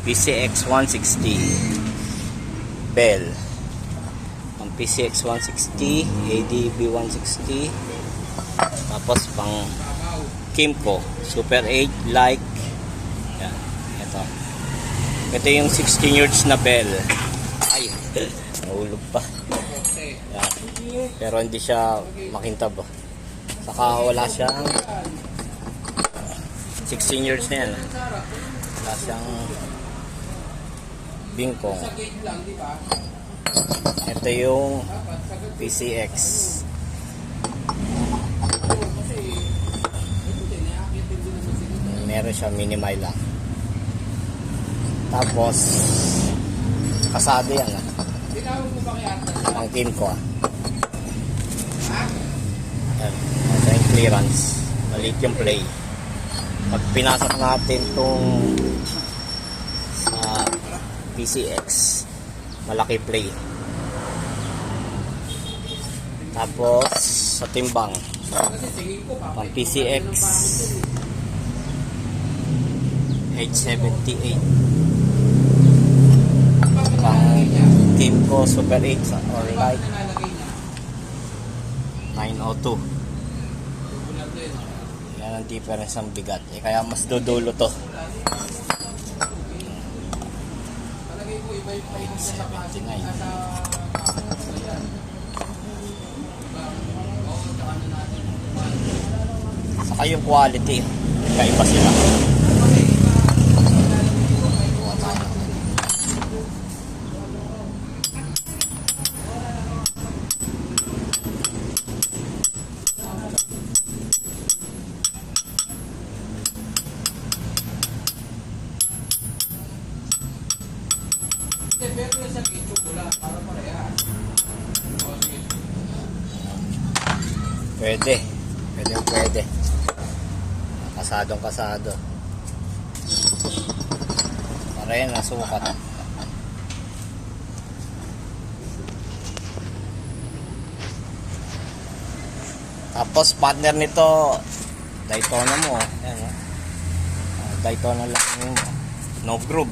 PCX 160 Bell. Ang PCX 160, ADB 160, tapos pang Kimco Super 8 like. Yan, ito yung 16 yards na Bell. Ay, nahulog pa. Yan. Pero hindi siya makintab. Saka wala siyang 16 years na yan. Wala siyang bingkong. Ito yung PCX. Meron siya minimay lang. Tapos kasado yan. Ang team ko. Ito yung clearance. Maliit yung play. Pag pinasok natin itong sa PCX, malaki play. Tapos sa timbang, pang PCX 878, pang Kimco Super 8 or like 902. Yan ang difference ng bigat. Kaya mas dudulo to. 879. Saka yung quality, kaiba sila. Pwede. Pwede. Kasadong kasado. Para yan, nasukat. Tapos partner nito, Daytona mo. Ayan, Daytona lang mo. No groove.